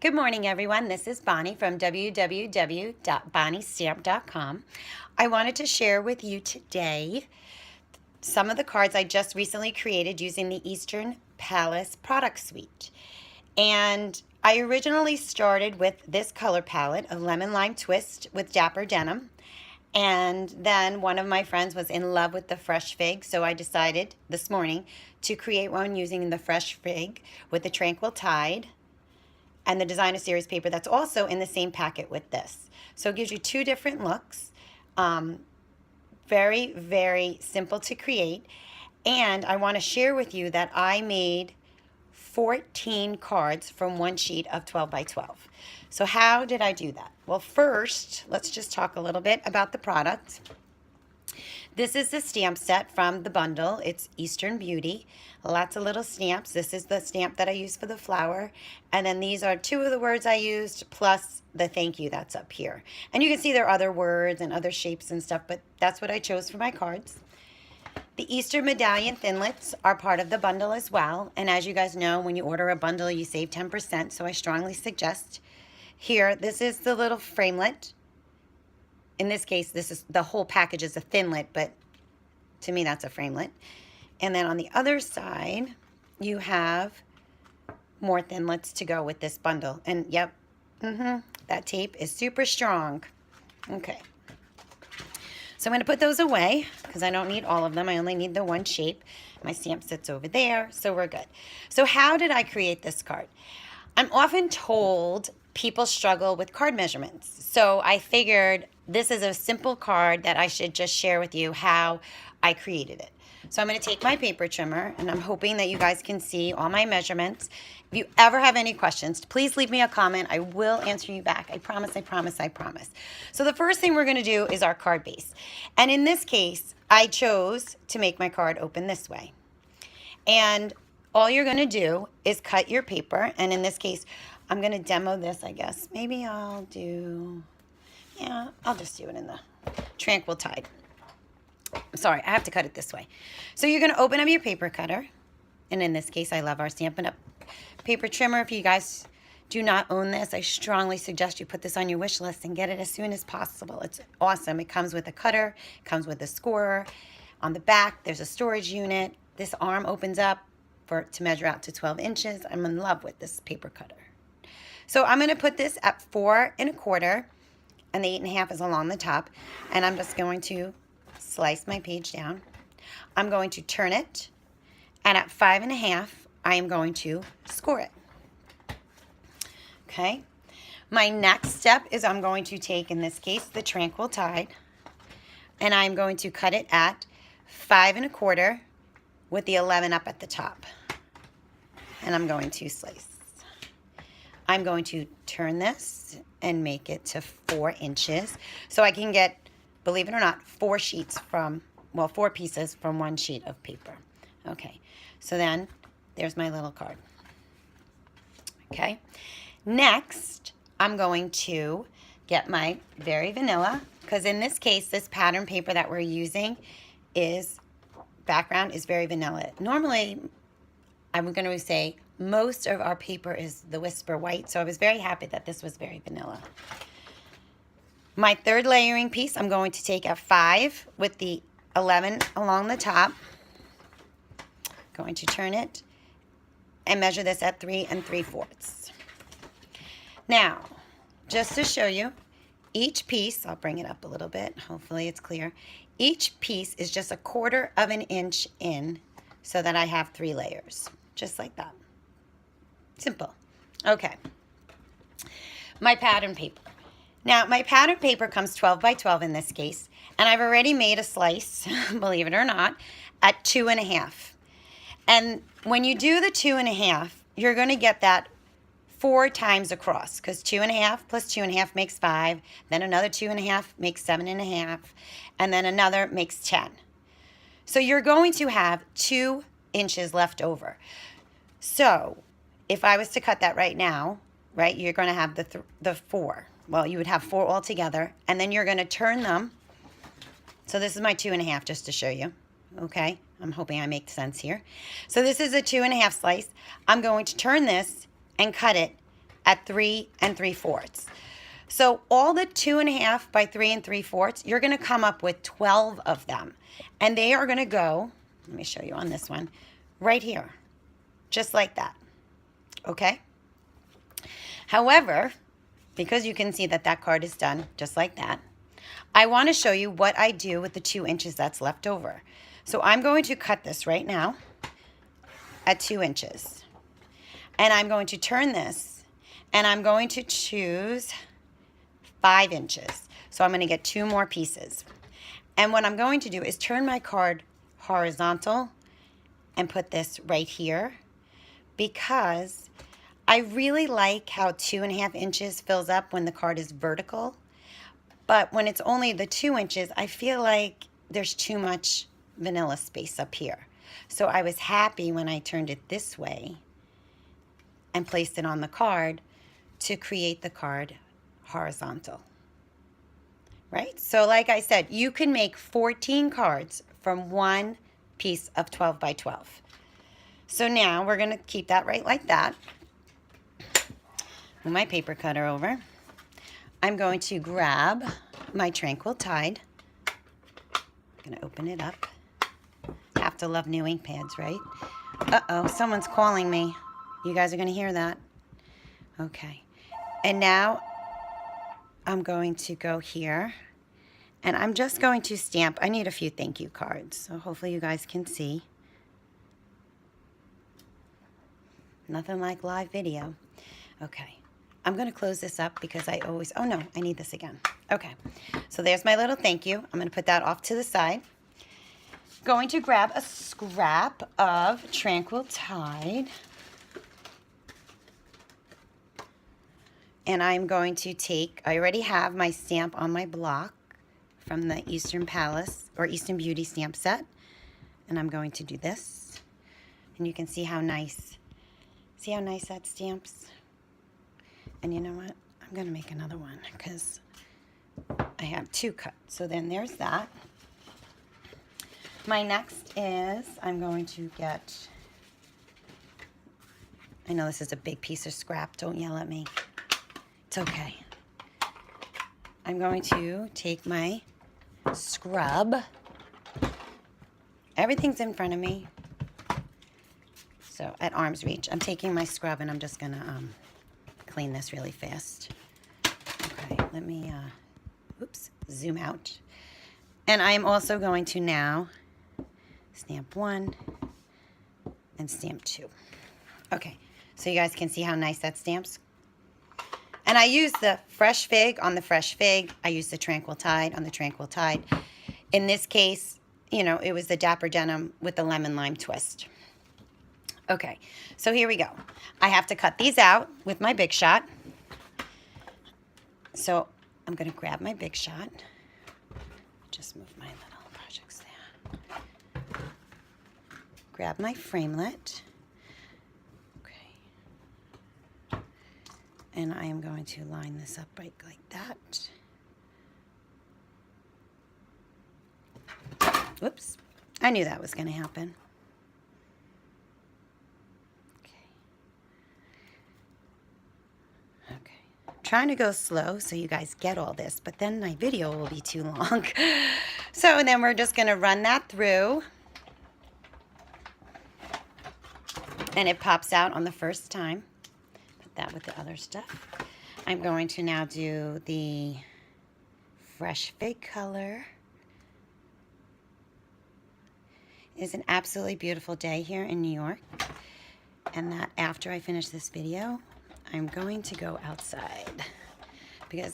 Good morning, everyone. This is Bonnie from www.bonniestamp.com. I wanted to share with you today some of the cards I just recently created using the Eastern Palace product suite. And I originally started with this color palette of Lemon Lime Twist with Dapper Denim. And then one of my friends was in love with the Fresh Fig, so I decided this morning to create one using the Fresh Fig with the Tranquil Tide and the Designer Series paper that's also in the same packet with this. So it gives you two different looks. Very, very simple to create. And I want to share with you that I made 14 cards from one sheet of 12 by 12. So how did I do that? Well, first, let's just talk a little bit about the product. This is the stamp set from the bundle. It's Eastern Beauty. Lots of little stamps. This is the stamp that I used for the flower. And then these are two of the words I used, plus the thank you that's up here. And you can see there are other words and other shapes and stuff, but that's what I chose for my cards. The Easter Medallion Thinlits are part of the bundle as well. And as you guys know, when you order a bundle, you save 10%. So I strongly suggest here, this is the little framelit. In this case, this is the whole package is a thinlit, but to me that's a framelit. And then on the other side, you have more thinlits to go with this bundle. And yep, that tape is super strong. Okay. So I'm going to put those away because I don't need all of them. I only need the one shape. My stamp sits over there, so we're good. So how did I create this card? I'm often told people struggle with card measurements. So I figured this is a simple card that I should just share with you how I created it. So I'm going to take my paper trimmer, and I'm hoping that you guys can see all my measurements. If you ever have any questions, please leave me a comment. I will answer you back. I promise, I promise, I promise. So the first thing we're going to do is our card base. And in this case, I chose to make my card open this way. And all you're going to do is cut your paper. And in this case, I'm going to demo this, I guess. Maybe I'll just do it in the Tranquil Tide. Sorry, I have to cut it this way. So you're going to open up your paper cutter. And in this case, I love our Stampin' Up! Paper trimmer. If you guys do not own this, I strongly suggest you put this on your wish list and get it as soon as possible. It's awesome. It comes with a cutter, it comes with a scorer. On the back, there's a storage unit. This arm opens up to measure out to 12 inches. I'm in love with this paper cutter. So I'm going to put this at 4 1/4, and the 8 1/2 is along the top. And I'm just going to slice my page down. I'm going to turn it, and at 5 1/2, I am going to score it. Okay. My next step is I'm going to take, in this case, the Tranquil Tide, and I'm going to cut it at 5 1/4 with the 11 up at the top. And I'm going to slice. I'm going to turn this and make it to 4 inches so I can get, believe it or not, 4 pieces from one sheet of paper. Okay, so then there's my little card. Okay, next I'm going to get my Very Vanilla, because in this case, this pattern paper that we're using background is Very Vanilla. Normally, I'm going to say most of our paper is the Whisper White, so I was very happy that this was Very Vanilla. My third layering piece, I'm going to take a 5 with the 11 along the top. Going to turn it and measure this at 3 3/4. Now, just to show you, each piece, I'll bring it up a little bit, hopefully it's clear. Each piece is just 1/4 of an inch in so that I have 3 layers, just like that. Simple. Okay. My pattern paper. Now, my pattern paper comes 12 by 12 in this case, and I've already made a slice, believe it or not, at 2 1/2. And when you do the 2 1/2, you're going to get that 4 times across, because 2 1/2 plus 2 1/2 makes 5, then another 2 1/2 makes 7 1/2, and then another makes 10. So you're going to have 2 inches left over. So if I was to cut that right now, right, you're going to have the 4. Well, you would have 4 altogether, and then you're going to turn them. So this is my 2 1/2 just to show you. Okay, I'm hoping I make sense here. So this is a 2 1/2 slice. I'm going to turn this and cut it at 3 3/4. So all the 2.5 by 3 3/4, you're going to come up with 12 of them. And they are going to go, let me show you on this one, right here, just like that. Okay? However, because you can see that that card is done just like that, I want to show you what I do with the 2 inches that's left over. So I'm going to cut this right now at 2 inches. And I'm going to turn this, and I'm going to choose 5 inches. So I'm going to get 2 more pieces. And what I'm going to do is turn my card horizontal and put this right here, because I really like how 2.5 inches fills up when the card is vertical. But when it's only the 2 inches, I feel like there's too much vanilla space up here. So I was happy when I turned it this way and placed it on the card to create the card horizontal. Right? So like I said, you can make 14 cards from one piece of 12 by 12. So now we're going to keep that right like that. Move my paper cutter over. I'm going to grab my Tranquil Tide. I'm going to open it up. Have to love new ink pads, right? Uh-oh, someone's calling me. You guys are going to hear that. Okay. And now I'm going to go here, and I'm just going to stamp. I need a few thank you cards, so hopefully you guys can see. Nothing like live video. Okay. I'm going to close this up because I always, oh no, I need this again. Okay. So there's my little thank you. I'm going to put that off to the side. Going to grab a scrap of Tranquil Tide. And I'm going to take, I already have my stamp on my block from the Eastern Palace or Eastern Beauty stamp set. And I'm going to do this. And you can see how nice that stamps. And you know what? I'm going to make another one because I have 2 cut. So then there's that. My next is I'm going to get, I know this is a big piece of scrap. Don't yell at me. It's okay. I'm going to take my scrub. Everything's in front of me. So at arm's reach, I'm taking my scrub and I'm just going to clean this really fast. Okay, let me, zoom out. And I am also going to now stamp 1 and stamp 2. Okay, so you guys can see how nice that stamps. And I use the Fresh Fig on the Fresh Fig. I use the Tranquil Tide on the Tranquil Tide. In this case, you know, it was the Dapper Denim with the lemon lime twist. Okay, so here we go. I have to cut these out with my Big Shot. So I'm going to grab my Big Shot. Just move my little projects there. Grab my framelit. Okay. And I am going to line this up right like that. Whoops. I knew that was going to happen. Trying to go slow so you guys get all this, but then my video will be too long. So then we're just going to run that through. And it pops out on the first time. Put that with the other stuff. I'm going to now do the Fresh Fig color. It is an absolutely beautiful day here in New York. And that after I finish this video, I'm going to go outside because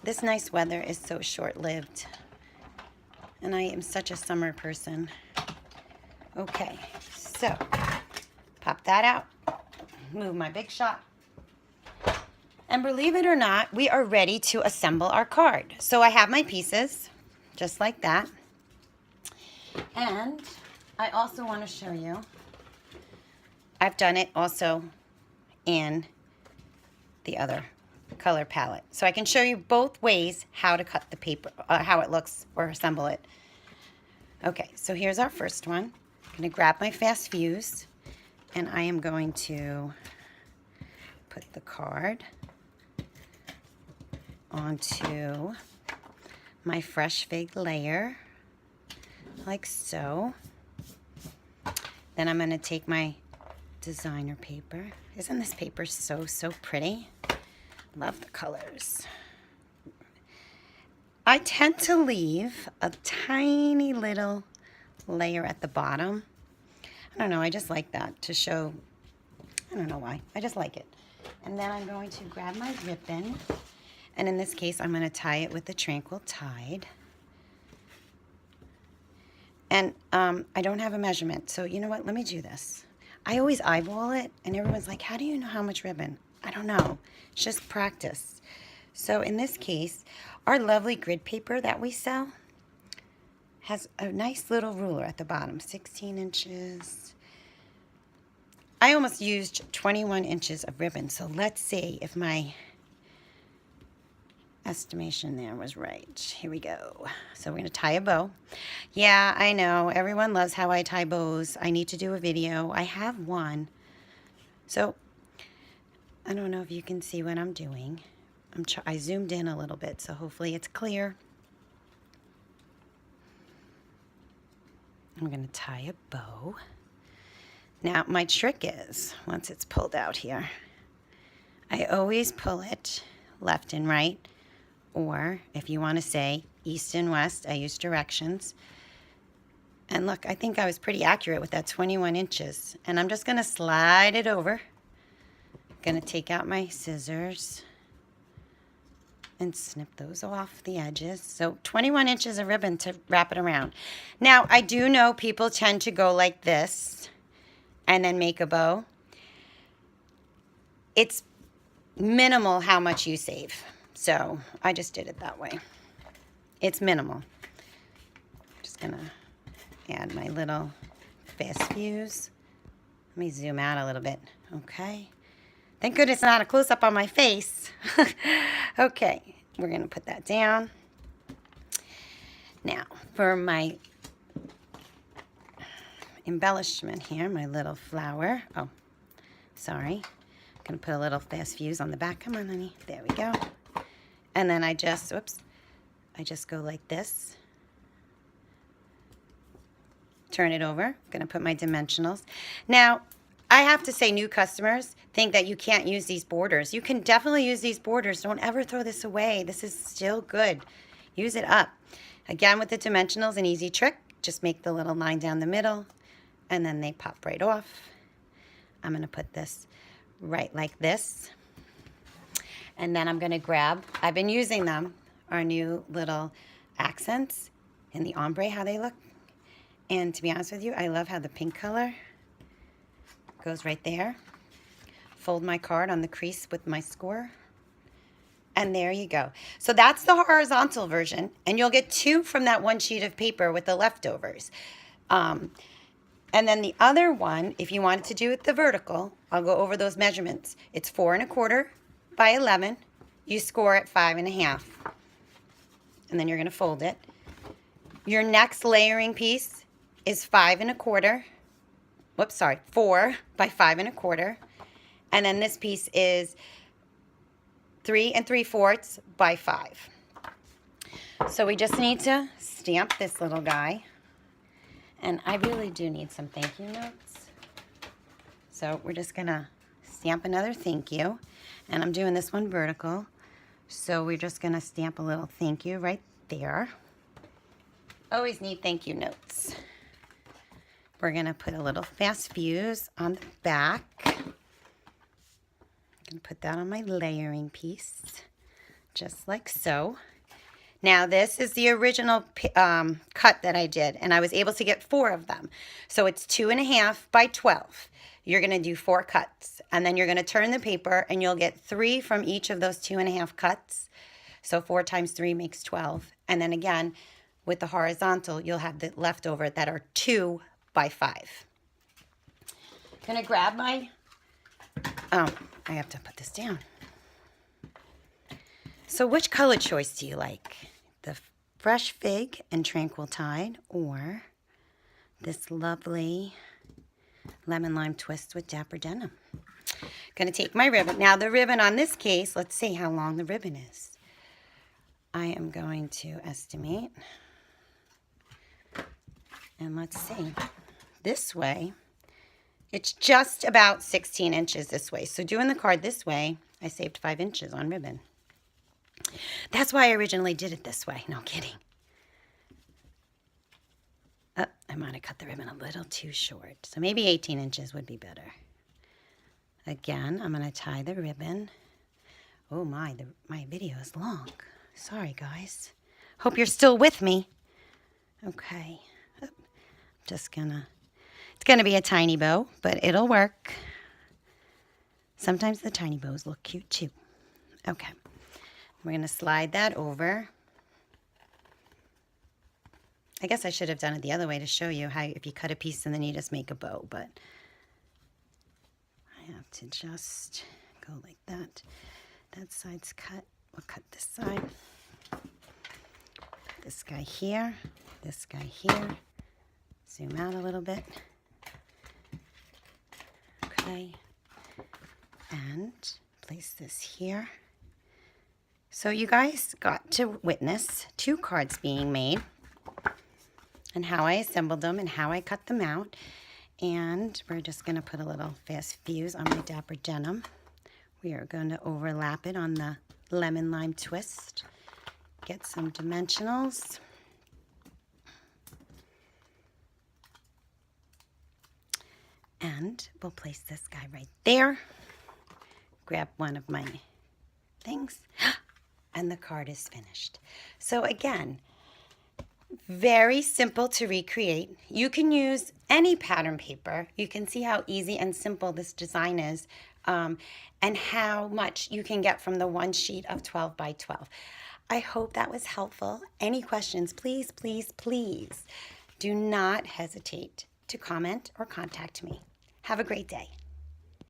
this nice weather is so short-lived, and I am such a summer person. Okay, so pop that out, move my Big Shot, and believe it or not, we are ready to assemble our card. So I have my pieces, just like that, and I also want to show you, I've done it also in the other color palette. So I can show you both ways how to cut the paper, how it looks or assemble it. Okay, so here's our first one. I'm going to grab my Fast Fuse and I am going to put the card onto my fresh fig layer, like so. Then I'm going to take my designer paper. Isn't this paper so pretty? Love the colors. I tend to leave a tiny little layer at the bottom. I don't know, I just like that to show, I don't know why, I just like it. And then I'm going to grab my ribbon, and in this case I'm going to tie it with the Tranquil Tide. And I don't have a measurement, so you know what, let me do this. I always eyeball it, and everyone's like, how do you know how much ribbon? I don't know, it's just practice. So in this case, our lovely grid paper that we sell has a nice little ruler at the bottom, 16 inches. I almost used 21 inches of ribbon, so let's see if my estimation there was right. Here we go. So we're going to tie a bow. Yeah, I know. Everyone loves how I tie bows. I need to do a video. I have one. So I don't know if you can see what I'm doing. I zoomed in a little bit, so hopefully it's clear. I'm going to tie a bow. Now, my trick is, once it's pulled out here, I always pull it left and right, or if you want to say east and west, I use directions. And look, I think I was pretty accurate with that 21 inches. And I'm just going to slide it over. I'm going to take out my scissors and snip those off the edges. So 21 inches of ribbon to wrap it around. Now, I do know people tend to go like this and then make a bow. It's minimal how much you save. So I just did it that way. It's minimal. Just gonna add my little fast fuse. Let me zoom out a little bit. Okay. Thank goodness it's not a close-up on my face. Okay, we're gonna put that down. Now, for my embellishment here, my little flower. Oh, sorry. I'm gonna put a little fast fuse on the back. Come on, honey. There we go. And then I just, whoops, I just go like this. Turn it over. I'm gonna put my dimensionals. Now, I have to say, new customers think that you can't use these borders. You can definitely use these borders. Don't ever throw this away. This is still good. Use it up. Again, with the dimensionals, an easy trick. Just make the little line down the middle, and then they pop right off. I'm going to put this right like this. And then I'm going to grab, I've been using them, our new little accents in the ombre, how they look. And to be honest with you, I love how the pink color goes right there. Fold my card on the crease with my score. And there you go. So that's the horizontal version. And you'll get 2 from that one sheet of paper with the leftovers. And then the other one, if you wanted to do it the vertical, I'll go over those measurements. It's 4 1/4 by 11. You score at 5 1/2. And then you're going to fold it. Your next layering piece is 5 1/4. Whoops, sorry, 4 by 5 1/4. And then this piece is 3 3/4 by 5. So we just need to stamp this little guy. And I really do need some thank you notes. So we're just gonna stamp another thank you. And I'm doing this one vertical. So we're just gonna stamp a little thank you right there. Always need thank you notes. We're gonna put a little fast fuse on the back. I'm gonna put that on my layering piece, just like so. Now this is the original cut that I did, and I was able to get 4 of them. So it's 2 1/2 by 12. You're gonna do 4 cuts, and then you're gonna turn the paper, and you'll get 3 from each of those 2 1/2 cuts. So 4 times 3 makes 12. And then again, with the horizontal, you'll have the leftover that are 2 by 5. I'm gonna grab my, I have to put this down. So which color choice do you like? The Fresh Fig and Tranquil Tide, or this lovely lemon lime twist with Dapper Denim? Going to take my ribbon. Now the ribbon on this case, let's see how long the ribbon is. I am going to estimate. And let's see. This way, it's just about 16 inches this way. So doing the card this way, I saved 5 inches on ribbon. That's why I originally did it this way. No kidding. Oh, I might have cut the ribbon a little too short. So maybe 18 inches would be better. Again, I'm going to tie the ribbon. Oh my, my video is long. Sorry, guys. Hope you're still with me. Okay. Oh, just gonna... It's going to be a tiny bow, but it'll work. Sometimes the tiny bows look cute too. Okay. We're going to slide that over. I guess I should have done it the other way to show you how if you cut a piece and then you just make a bow, but I have to just go like that. That side's cut. We'll cut this side. This guy here. This guy here. Zoom out a little bit. Okay, and place this here. So you guys got to witness 2 cards being made and how I assembled them and how I cut them out. And we're just going to put a little fast fuse on my Dapper Denim. We are going to overlap it on the lemon lime twist. Get some dimensionals. And we'll place this guy right there. Grab one of my things. And the card is finished. So again, very simple to recreate. You can use any pattern paper. You can see how easy and simple this design is, and how much you can get from the one sheet of 12 by 12. I hope that was helpful. Any questions, please, please, please do not hesitate to comment or contact me. Have a great day.